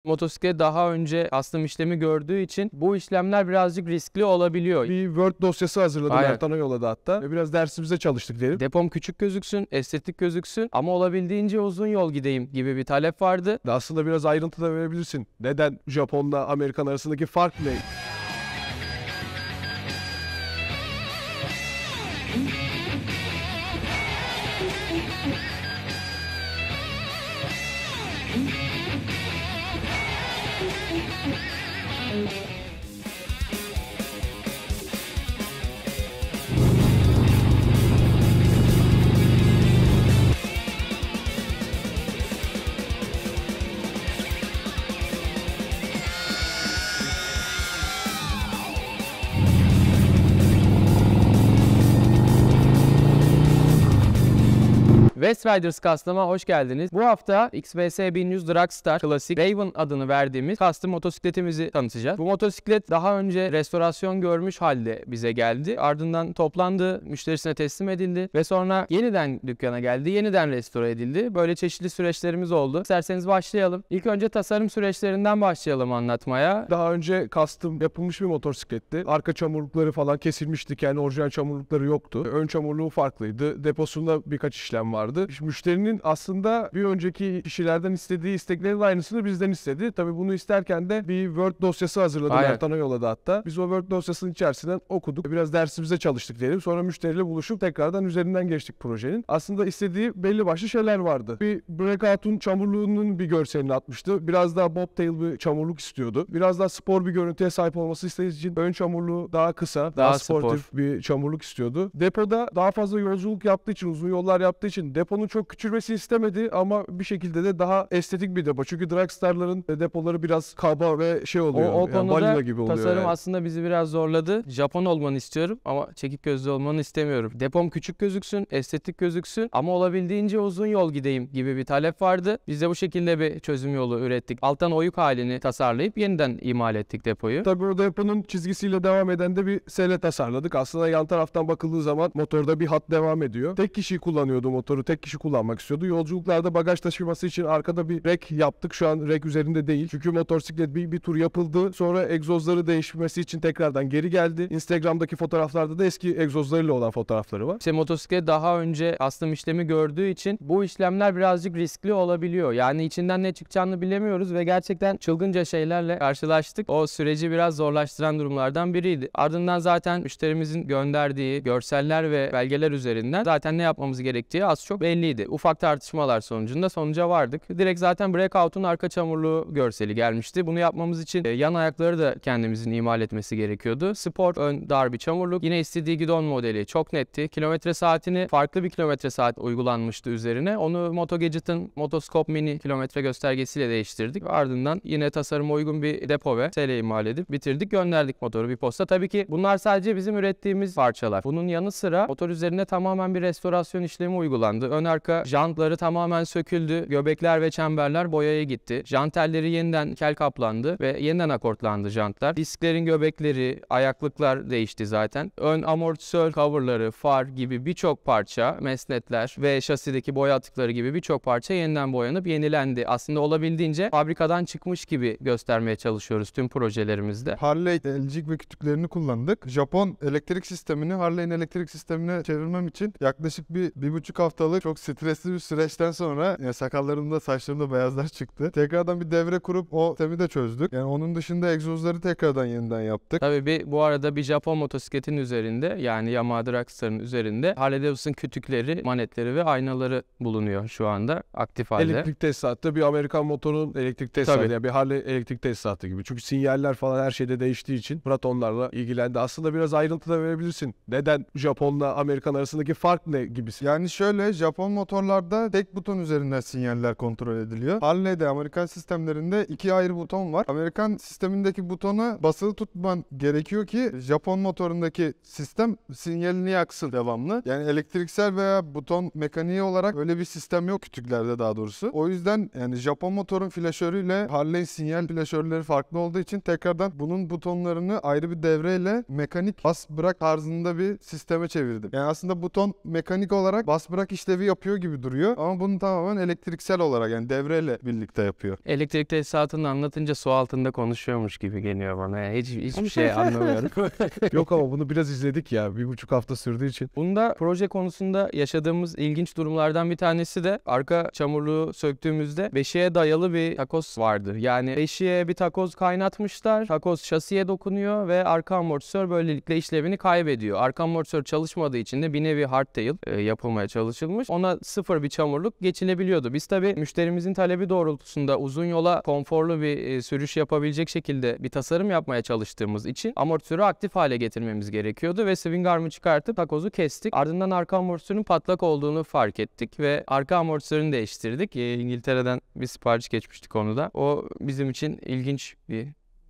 Motosiklet daha önce custom işlemi gördüğü için bu işlemler birazcık riskli olabiliyor. Bir Word dosyası hazırladım, Aynen. Ertan'a yolladı hatta. Ve biraz dersimize çalıştık diyelim. Depom küçük gözüksün, estetik gözüksün ama olabildiğince uzun yol gideyim gibi bir talep vardı. Aslında biraz ayrıntı da verebilirsin. Neden Japon'la Amerikan arasındaki fark ne? West Riders Custom'a hoş geldiniz. Bu hafta XVS 1100 Dragstar Classic Raven adını verdiğimiz custom motosikletimizi tanıtacağız. Bu motosiklet daha önce restorasyon görmüş halde bize geldi. Ardından toplandı, müşterisine teslim edildi ve sonra yeniden dükkana geldi, yeniden restore edildi. Böyle çeşitli süreçlerimiz oldu. İsterseniz başlayalım. İlk önce tasarım süreçlerinden başlayalım anlatmaya. Daha önce custom yapılmış bir motosikletti. Arka çamurlukları falan kesilmişti. Yani orijinal çamurlukları yoktu. Ön çamurluğu farklıydı. Deposunda birkaç işlem vardı. Müşterinin aslında bir önceki kişilerden istediği isteklerin aynısını bizden istedi. Tabii bunu isterken de bir Word dosyası hazırladım. Aynen. Ertan'a yolladı hatta. Biz o Word dosyasının içerisinden okuduk. Biraz dersimize çalıştık diyelim. Sonra müşteriyle buluşup tekrardan üzerinden geçtik projenin. Aslında istediği belli başlı şeyler vardı. Bir breakout'un çamurluğunun bir görselini atmıştı. Biraz daha bobtail bir çamurluk istiyordu. Biraz daha spor bir görüntüye sahip olması istediği için ön çamurluğu daha kısa, daha sportif bir çamurluk istiyordu. Depoda daha fazla yolculuk yaptığı için, uzun yollar yaptığı için deponun çok küçülmesi istemedi ama bir şekilde de daha estetik bir depo. Çünkü Dragstar'ların depoları biraz kaba ve şey oluyor. O konuda balina gibi oluyor tasarım yani. aslında bizi biraz zorladı. Japon olmanı istiyorum ama çekik gözlü olmanı istemiyorum. Depom küçük gözüksün, estetik gözüksün ama olabildiğince uzun yol gideyim gibi bir talep vardı. Biz de bu şekilde bir çözüm yolu ürettik. Alttan oyuk halini tasarlayıp yeniden imal ettik depoyu. Tabii o deponun çizgisiyle devam eden de bir sele tasarladık. Aslında yan taraftan bakıldığı zaman motorda bir hat devam ediyor. Tek kişi kullanıyordu motoru, tek kişi kullanmak istiyordu. Yolculuklarda bagaj taşıması için arkada bir rek yaptık. Şu an rek üzerinde değil. Çünkü motosiklet bir tur yapıldı. Sonra egzozları değişmesi için tekrardan geri geldi. Instagram'daki fotoğraflarda da eski egzozlarıyla olan fotoğrafları var. İşte motosiklet daha önce custom işlemi gördüğü için bu işlemler birazcık riskli olabiliyor. Yani içinden ne çıkacağını bilemiyoruz ve gerçekten çılgınca şeylerle karşılaştık. O süreci biraz zorlaştıran durumlardan biriydi. Ardından zaten müşterimizin gönderdiği görseller ve belgeler üzerinden zaten ne yapmamız gerektiği az çok belliydi. Ufak tartışmalar sonucunda sonuca vardık. Direkt zaten breakout'un arka çamurluğu görseli gelmişti. Bunu yapmamız için yan ayakları da kendimizin imal etmesi gerekiyordu. Spor ön dar bir çamurluk. Yine istediği gidon modeli çok netti. Kilometre saatini farklı bir kilometre saat uygulanmıştı üzerine. Onu MotoGadget'ın Motoscope Mini kilometre göstergesiyle değiştirdik. Ardından yine tasarıma uygun bir depo ve sele imal edip bitirdik, gönderdik motoru bir posta. Tabii ki bunlar sadece bizim ürettiğimiz parçalar. Bunun yanı sıra motor üzerine tamamen bir restorasyon işlemi uygulandı. Ön arka jantları tamamen söküldü. Göbekler ve çemberler boyaya gitti. Jant telleri yeniden kel kaplandı ve yeniden akortlandı jantlar. Disklerin göbekleri, ayaklıklar değişti zaten. Ön amortisör coverları, far gibi birçok parça, mesnetler ve şasideki boya atıkları gibi birçok parça yeniden boyanıp yenilendi. Aslında olabildiğince fabrikadan çıkmış gibi göstermeye çalışıyoruz tüm projelerimizde. Harley elcik ve kütüklerini kullandık. Japon elektrik sistemini Harley'in elektrik sistemine çevirmem için yaklaşık bir buçuk haftalık çok stresli bir süreçten sonra sakallarımda, saçlarımda beyazlar çıktı. Tekrardan bir devre kurup o sistemi de çözdük. Yani onun dışında egzozları tekrardan yeniden yaptık. Tabii bu arada bir Japon motosikletin üzerinde, yani Yamaha Dragstar'ın üzerinde Harley Davidson kütükleri, manetleri ve aynaları bulunuyor şu anda aktif halde. Elektrik tesisatı bir Amerikan motorun elektrik tesisatı, Tabii. yani bir Harley elektrik tesisatı gibi. Çünkü sinyaller falan her şeyde değiştiği için Murat onlarla ilgilendi. Aslında biraz ayrıntı da verebilirsin. Neden Japon'la Amerikan arasındaki fark ne gibisi? Yani şöyle, Japon motorlarda tek buton üzerinden sinyaller kontrol ediliyor. Harley'de, Amerikan sistemlerinde iki ayrı buton var. Amerikan sistemindeki butona basılı tutman gerekiyor ki Japon motorundaki sistem sinyalini yaksın devamlı. Yani elektriksel veya buton mekaniği olarak öyle bir sistem yok kütüklerde daha doğrusu. O yüzden yani Japon motorun flaşörüyle Harley sinyal flaşörleri farklı olduğu için tekrardan bunun butonlarını ayrı bir devreyle mekanik bas bırak tarzında bir sisteme çevirdim. Yani aslında buton mekanik olarak bas bırak işlevi görevi yapıyor gibi duruyor. Ama bunu tamamen elektriksel olarak yani devreyle birlikte yapıyor. Elektrik tesisatını anlatınca su altında konuşuyormuş gibi geliyor bana. Yani hiçbir şey anlamıyorum. Yok ama bunu biraz izledik ya. 1,5 hafta sürdüğü için. Bunda proje konusunda yaşadığımız ilginç durumlardan bir tanesi de arka çamurluğu söktüğümüzde beşiğe dayalı bir takoz vardı. Yani beşiğe bir takoz kaynatmışlar. Takoz şasiye dokunuyor ve arka amortisör böylelikle işlevini kaybediyor. Arka amortisör çalışmadığı için de bir nevi hardtail yapılmaya çalışılmış. Ona sıfır bir çamurluk geçilebiliyordu. Biz tabii müşterimizin talebi doğrultusunda uzun yola konforlu bir sürüş yapabilecek şekilde bir tasarım yapmaya çalıştığımız için amortisörü aktif hale getirmemiz gerekiyordu ve swing arm'ı çıkartıp takozu kestik. Ardından arka amortisörün patlak olduğunu fark ettik ve arka amortisörünü değiştirdik. İngiltere'den bir sipariş geçmiştik onu da. O bizim için ilginç bir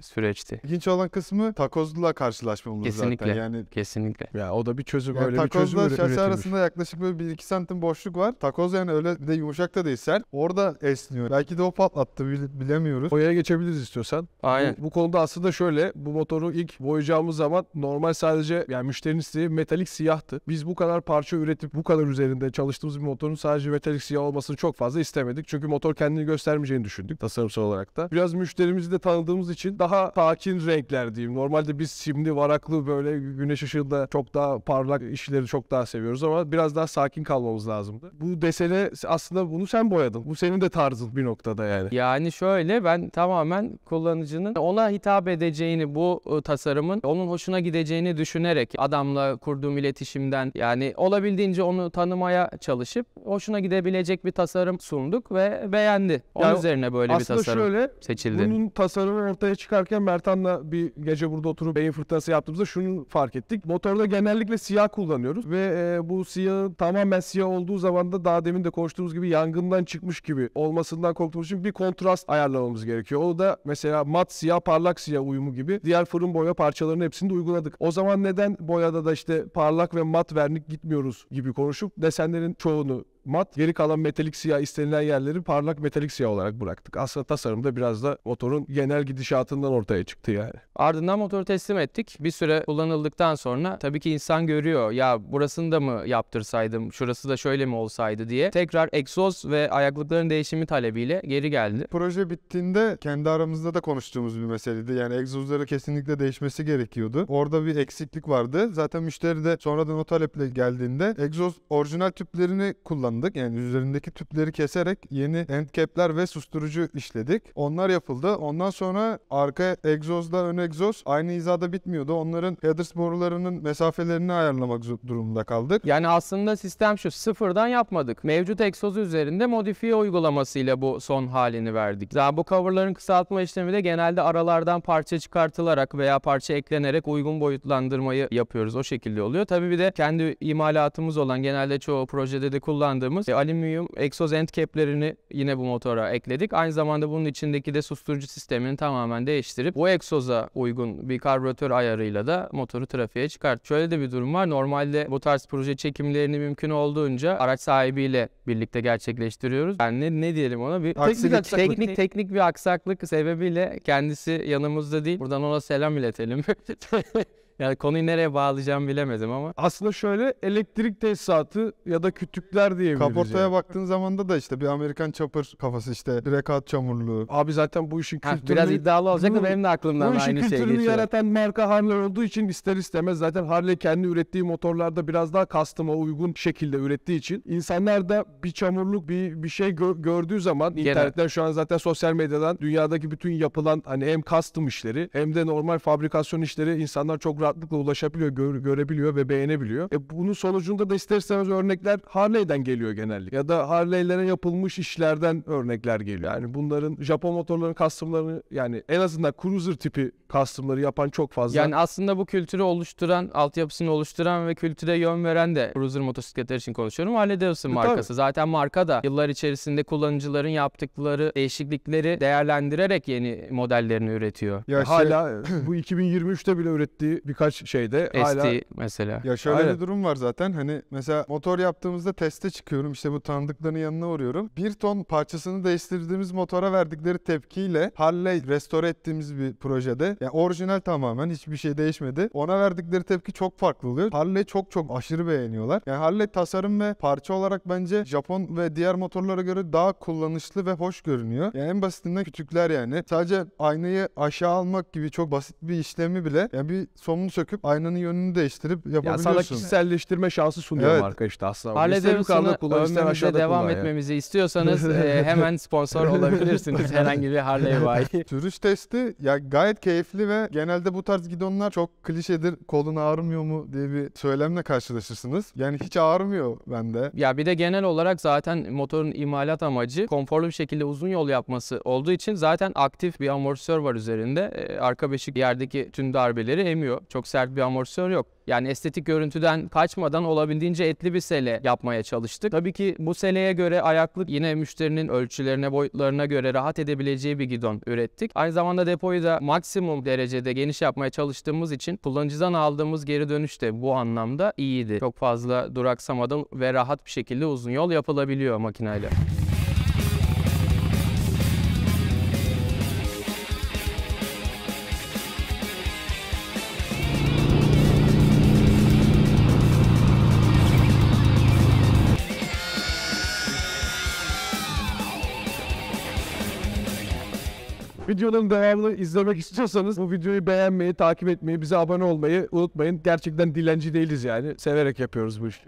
süreçti. İlginç olan kısmı takozla karşılaşmamız Kesinlikle. zaten. Yani Kesinlikle. Ya o da bir çözüm. yani Öyle bir çözüm takozla şasi üretilmiş. arasında yaklaşık böyle 1-2 santim boşluk var. Takoz yani öyle de yumuşak da değil, sert. Orada esniyor. Belki de o patlattı, bilemiyoruz. Boyaya geçebiliriz istiyorsan. Aynen. Bu konuda aslında şöyle, bu motoru ilk boyayacağımız zaman normal sadece yani müşterinin isteği metalik siyahtı. Biz bu kadar parça üretip bu kadar üzerinde çalıştığımız bir motorun sadece metalik siyah olmasını çok fazla istemedik. Çünkü motor kendini göstermeyeceğini düşündük tasarımsal olarak da. Biraz müşterimizi de tanıdığımız için daha sakin renkler diyeyim. Normalde biz simli, varaklı böyle güneş ışığında çok daha parlak işleri çok daha seviyoruz ama biraz daha sakin kalmamız lazımdı. Bu desene aslında bunu sen boyadın. Bu senin de tarzın bir noktada yani. Yani şöyle, ben tamamen kullanıcının ona hitap edeceğini, bu tasarımın onun hoşuna gideceğini düşünerek adamla kurduğum iletişimden yani olabildiğince onu tanımaya çalışıp hoşuna gidebilecek bir tasarım sunduk ve beğendi. Onun Yani üzerine böyle bir aslında tasarım şöyle, seçildi. bunun tasarımı ortaya çıkarken Mertan'la bir gece burada oturup beyin fırtınası yaptığımızda şunu fark ettik. Motorda genellikle siyah kullanıyoruz ve bu siyahın tamamen siyah olduğu zaman da daha demin de konuştuğumuz gibi yangından çıkmış gibi olmasından korktuğumuz için bir kontrast ayarlamamız gerekiyor. O da mesela mat siyah, parlak siyah uyumu gibi diğer fırın boya parçalarının hepsini de uyguladık. O zaman neden boyada da işte parlak ve mat vernik gitmiyoruz gibi konuşup desenlerin çoğunu mat, geri kalan metalik siyah istenilen yerleri parlak metalik siyah olarak bıraktık. Aslında tasarımda biraz da motorun genel gidişatından ortaya çıktı yani. Ardından motoru teslim ettik. Bir süre kullanıldıktan sonra tabii ki insan görüyor. Ya burasını da mı yaptırsaydım, şurası da şöyle mi olsaydı diye. Tekrar egzoz ve ayaklıkların değişimi talebiyle geri geldi. Proje bittiğinde kendi aramızda da konuştuğumuz bir meseleydi. Yani egzozları kesinlikle değişmesi gerekiyordu. Orada bir eksiklik vardı. Zaten müşteri de sonradan o taleple geldiğinde egzoz orijinal tüplerini kullandık. Yani üzerindeki tüpleri keserek yeni end cap'ler ve susturucu işledik. Onlar yapıldı. Ondan sonra arka egzozla ön egzoz aynı hizada bitmiyordu. Onların headers borularının mesafelerini ayarlamak durumunda kaldık. Yani aslında sistem şu, sıfırdan yapmadık. Mevcut egzozu üzerinde modifiye uygulamasıyla bu son halini verdik. Daha bu coverların kısaltma işlemi de genelde aralardan parça çıkartılarak veya parça eklenerek uygun boyutlandırmayı yapıyoruz. O şekilde oluyor. Tabii bir de kendi imalatımız olan, genelde çoğu projede de kullandığımız alüminyum egzoz end cap'lerini yine bu motora ekledik. Aynı zamanda bunun içindeki de susturucu sistemini tamamen değiştirip bu egzoza uygun bir karbüratör ayarıyla da motoru trafiğe çıkart. Şöyle de bir durum var. Normalde bu tarz proje çekimlerini mümkün olduğunca araç sahibiyle birlikte gerçekleştiriyoruz. Yani ne diyelim ona, bir teknik bir aksaklık sebebiyle kendisi yanımızda değil. Buradan ona selam iletelim. Yani konuyu nereye bağlayacağımı bilemedim ama. Aslında şöyle, elektrik tesisatı ya da kütükler diyebiliriz. Kaportaya yani. baktığın zaman da işte bir Amerikan chopper kafası, işte breakout çamurluğu. Abi zaten bu işin kültürünü... Biraz iddialı olacak da benim de aklımdan Bu işin aynı şey kültürünü geçiyor. yaratan marka Harley olduğu için ister istemez zaten Harley kendi ürettiği motorlarda biraz daha custom'a uygun şekilde ürettiği için insanlar da bir çamurluk bir şey gördüğü zaman internetten, şu an zaten sosyal medyadan dünyadaki bütün yapılan hani hem custom işleri hem de normal fabrikasyon işleri insanlar çok rahatlıkla ulaşabiliyor, görebiliyor ve beğenebiliyor. Bunun sonucunda da ister istemez örnekler Harley'den geliyor genellikle. Ya da Harley'lere yapılmış işlerden örnekler geliyor. Yani bunların Japon motorların custom'larını, yani en azından cruiser tipi custom'ları yapan çok fazla. Yani aslında bu kültürü oluşturan, altyapısını oluşturan ve kültüre yön veren de cruiser motosikletler için konuşuyorum. Harley Davidson markası. Tabii. Zaten marka da yıllar içerisinde kullanıcıların yaptıkları değişiklikleri değerlendirerek yeni modellerini üretiyor. Ya hala bu 2023'te bile ürettiği birkaç şeyde hala... ST mesela. Ya şöyle Aynen. bir durum var zaten, hani mesela motor yaptığımızda teste çıkıyorum, işte bu tanıdıkların yanına uğruyorum. 1 ton parçasını değiştirdiğimiz motora verdikleri tepkiyle Harley restore ettiğimiz bir projede Yani orijinal tamamen, hiçbir şey değişmedi. Ona verdikleri tepki çok farklı oluyor. Harley çok aşırı beğeniyorlar. Yani Harley tasarım ve parça olarak bence Japon ve diğer motorlara göre daha kullanışlı ve hoş görünüyor. Yani en basitinden kütükler yani. Sadece aynayı aşağı almak gibi çok basit bir işlemi bile yani bir somunu söküp aynanın yönünü değiştirip Ya yapabiliyorsun. sana kişiselleştirme şansı sunuyor Evet. marka işte aslında. Harley İster yukarıda Davidson'ı kullan, ister övmemize aşağıda devam kullan ya. etmemizi istiyorsanız hemen sponsor olabilirsiniz herhangi bir Harley bayi. Sürüş testi ya gayet keyifli ve genelde bu tarz gidonlar çok klişedir. Kolun ağrımıyor mu diye bir söylemle karşılaşırsınız. Yani hiç ağrımıyor bende. Ya bir de genel olarak zaten motorun imalat amacı konforlu bir şekilde uzun yol yapması olduğu için zaten aktif bir amortisör var üzerinde. Arka beşik yerdeki tüm darbeleri emiyor. Çok sert bir amortisör yok. Yani estetik görüntüden kaçmadan olabildiğince etli bir sele yapmaya çalıştık. Tabii ki bu seleye göre ayaklık yine müşterinin ölçülerine, boyutlarına göre rahat edebileceği bir gidon ürettik. Aynı zamanda depoyu da maksimum derecede geniş yapmaya çalıştığımız için kullanıcıdan aldığımız geri dönüş de bu anlamda iyiydi. Çok fazla duraksamadan ve rahat bir şekilde uzun yol yapılabiliyor makineyle. Videonun devamını izlemek istiyorsanız bu videoyu beğenmeyi, takip etmeyi, bize abone olmayı unutmayın. Gerçekten dilenci değiliz yani. Severek yapıyoruz bu işi.